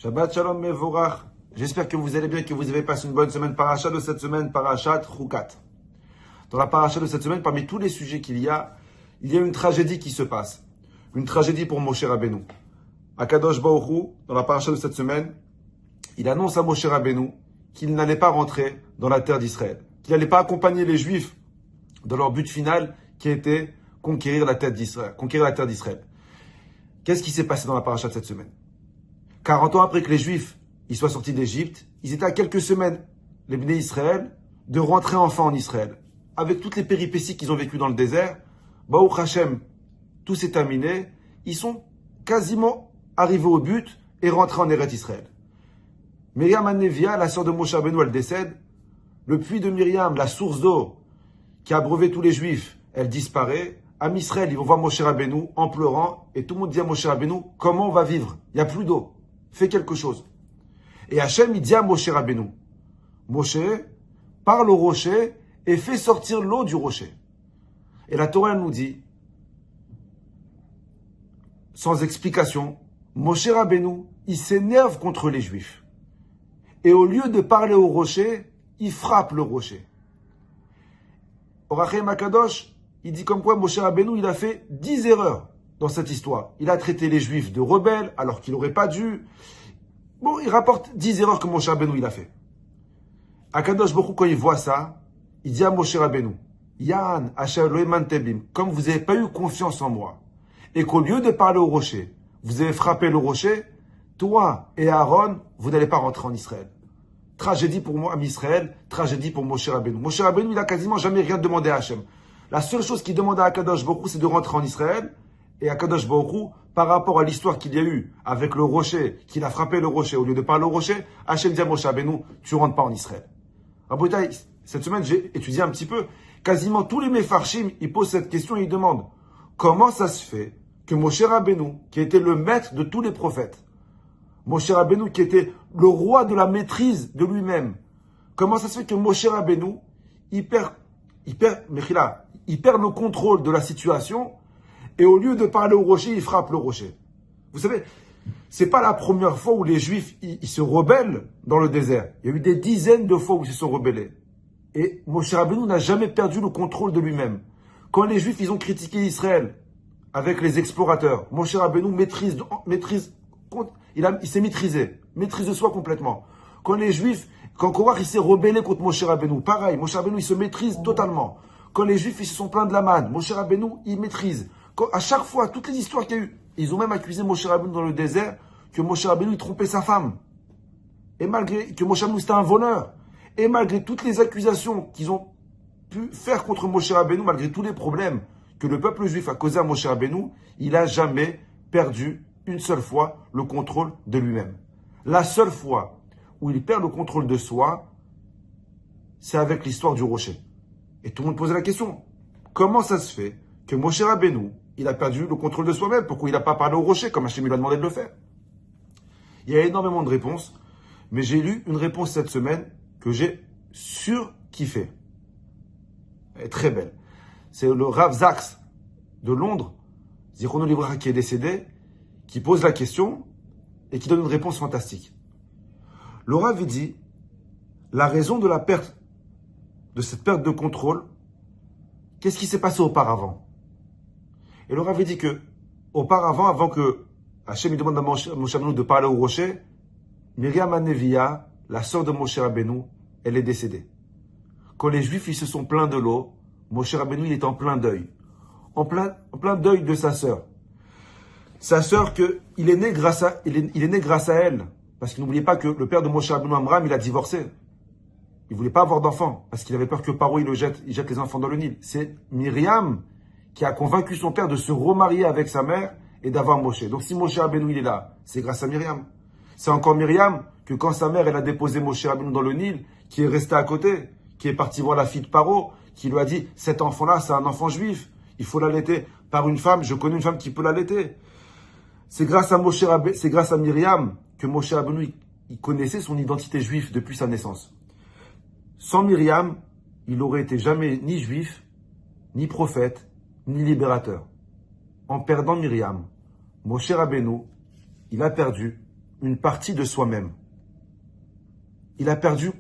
Shabbat Shalom Mevorach. J'espère que vous allez bien, que vous avez passé une bonne semaine. Paracha de cette semaine, Parashat Chukat. Dans la paracha de cette semaine, parmi tous les sujets qu'il y a une tragédie qui se passe. Une tragédie pour Moshe Rabbeinu. Akadosh Baruch Hu, dans la paracha de cette semaine, il annonce à Moshe Rabbeinu qu'il n'allait pas rentrer dans la terre d'Israël. Qu'il n'allait pas accompagner les Juifs dans leur but final qui était conquérir la terre d'Israël. Qu'est-ce qui s'est passé dans la paracha de cette semaine? 40 ans après que les Juifs ils soient sortis d'Égypte, ils étaient à quelques semaines, les Bnei Israël, de rentrer enfin en Israël. Avec toutes les péripéties qu'ils ont vécues dans le désert, Baruch Hashem, tout s'est terminé. Ils sont quasiment arrivés au but et rentrés en Eretz Israël. Myriam Hanevia, la sœur de Moshe Rabbeinu, elle décède. Le puits de Myriam, la source d'eau qui a abreuvé tous les Juifs, elle disparaît. À Israël, ils vont voir Moshe Rabbeinu en pleurant et tout le monde dit à Moshe Rabbeinu, comment on va vivre? Il n'y a plus d'eau. Fais quelque chose. Et Hachem, il dit à Moshe Rabbeinu, Moshe, parle au rocher et fais sortir l'eau du rocher. Et la Torah nous dit, sans explication, Moshe Rabbeinu, il s'énerve contre les Juifs. Et au lieu de parler au rocher, il frappe le rocher. Orachem Akadosh, il dit comme quoi Moshe Rabbeinu, il a fait 10 erreurs dans cette histoire. Il a traité les Juifs de rebelles alors qu'il n'aurait pas dû. Bon, il rapporte 10 erreurs que Moshe Rabbeinu il a fait. Akadosh Baruch Hu, quand il voit ça, il dit à Moshe Rabbeinu, Yan, Asher Loeman Tebim, comme vous n'avez pas eu confiance en moi, et qu'au lieu de parler au rocher, vous avez frappé le rocher, toi et Aaron, vous n'allez pas rentrer en Israël. Tragédie pour moi, Israël, tragédie pour Moshe Rabbeinu. Moshe Rabbeinu, il a quasiment jamais rien demandé à Hachem. La seule chose qu'il demande à Akadosh Baruch Hu, c'est de rentrer en Israël. Et Akadosh Baruch Hu, par rapport à l'histoire qu'il y a eu avec le rocher, qu'il a frappé le rocher, au lieu de parler au rocher, Hachem dit à Moshe Rabbeinu, tu rentres pas en Israël. Rabotai, cette semaine, j'ai étudié un petit peu. Quasiment tous les Mefarshim, ils posent cette question et ils demandent, comment ça se fait que Moshe Rabbeinu, qui était le maître de tous les prophètes, Moshe Rabbeinu, qui était le roi de la maîtrise de lui-même, comment ça se fait que Moshe Rabbeinu, il perd le contrôle de la situation et au lieu de parler au rocher, il frappe le rocher. Vous savez, c'est pas la première fois où les Juifs ils se rebellent dans le désert. Il y a eu des dizaines de fois où ils se sont rebellés. Et Moshe Rabbeinu n'a jamais perdu le contrôle de lui-même. Quand les Juifs ils ont critiqué Israël avec les explorateurs, Moshe Rabbeinu il s'est maîtrise de soi complètement. Quand Korach il s'est rebellé contre Moshe Rabbeinu, pareil, Moshe Rabbeinu il se maîtrise totalement. Quand les Juifs ils se sont plaints de la manne, Moshe Rabbeinu il maîtrise. À chaque fois, toutes les histoires qu'il y a eu, ils ont même accusé Moshe Rabbeinu dans le désert que Moshe Rabbeinu il trompait sa femme. Et malgré que Moshe Rabbeinu c'était un voleur. Et malgré toutes les accusations qu'ils ont pu faire contre Moshe Rabbeinu, malgré tous les problèmes que le peuple juif a causé à Moshe Rabbeinu, il n'a jamais perdu une seule fois le contrôle de lui-même. La seule fois où il perd le contrôle de soi, c'est avec l'histoire du rocher. Et tout le monde posait la question, comment ça se fait que Moshe Rabbeinu, il a perdu le contrôle de soi-même? Pourquoi il n'a pas parlé au rocher comme Hachem lui a demandé de le faire? Il y a énormément de réponses, mais j'ai lu une réponse cette semaine que j'ai surkiffée. Elle est très belle. C'est le Rav Zaks de Londres, Zichrono Livracha, qui est décédé, qui pose la question et qui donne une réponse fantastique. Le Rav dit, la raison de cette perte de contrôle, qu'est-ce qui s'est passé auparavant? Et le Rav dit que, auparavant, avant que Hachem demande à Moshe Rabbeinu de parler au rocher, Myriam Hanevia, la sœur de Moshe Rabbeinu, elle est décédée. Quand les Juifs ils se sont plaints de l'eau, Moshe Rabbeinu il est en plein deuil. En plein deuil de sa sœur. Sa sœur, il est né grâce à elle. Parce que n'oubliez pas que le père de Moshe Rabbeinu, Amram, il a divorcé. Il ne voulait pas avoir d'enfants. Parce qu'il avait peur que Paro, il jette les enfants dans le Nil. C'est Myriam qui a convaincu son père de se remarier avec sa mère et d'avoir Moshe. Donc si Moshe Rabbeinu, il est là, c'est grâce à Myriam. C'est encore Myriam que quand sa mère, elle a déposé Moshe Rabbeinu dans le Nil, qui est resté à côté, qui est parti voir la fille de Paro, qui lui a dit, cet enfant-là, c'est un enfant juif. Il faut l'allaiter par une femme. Je connais une femme qui peut l'allaiter. C'est grâce à Myriam que Moshe Rabbeinu il connaissait son identité juive depuis sa naissance. Sans Myriam, il n'aurait été jamais ni juif, ni prophète, ni libérateur. En perdant Myriam, Moshe Rabbeinu, il a perdu une partie de soi-même. Il a perdu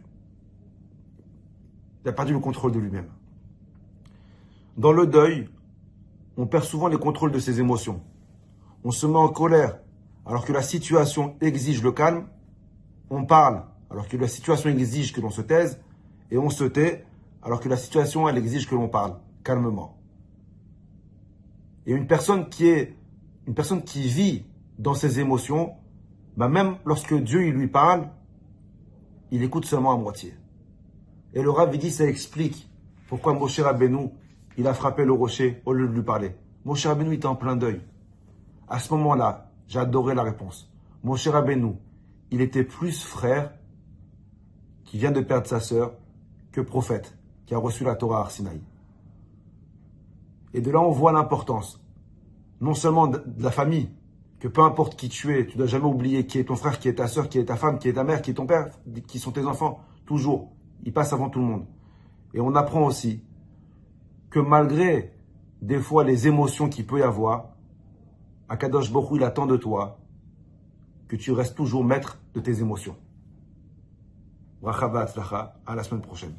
le contrôle de lui-même. Dans le deuil, on perd souvent les contrôles de ses émotions. On se met en colère alors que la situation exige le calme. On parle alors que la situation exige que l'on se taise. Et on se tait alors que la situation, elle exige que l'on parle calmement. Et une personne qui vit dans ses émotions, même lorsque Dieu il lui parle, il écoute seulement à moitié. Et le Rav il dit, ça explique pourquoi Moshe Rabbeinu, il a frappé le rocher au lieu de lui parler. Moshe Rabbeinu était en plein deuil. À ce moment-là, j'ai adoré la réponse. Moshe Rabbeinu, il était plus frère qui vient de perdre sa sœur que prophète qui a reçu la Torah à Arsinaï. Et de là, on voit l'importance, non seulement de la famille, que peu importe qui tu es, tu ne dois jamais oublier qui est ton frère, qui est ta sœur, qui est ta femme, qui est ta mère, qui est ton père, qui sont tes enfants, toujours. Ils passent avant tout le monde. Et on apprend aussi que malgré des fois les émotions qu'il peut y avoir, Akadosh Baruch Hu, il attend de toi que tu restes toujours maître de tes émotions. Bracha v'hatzlacha, à la semaine prochaine.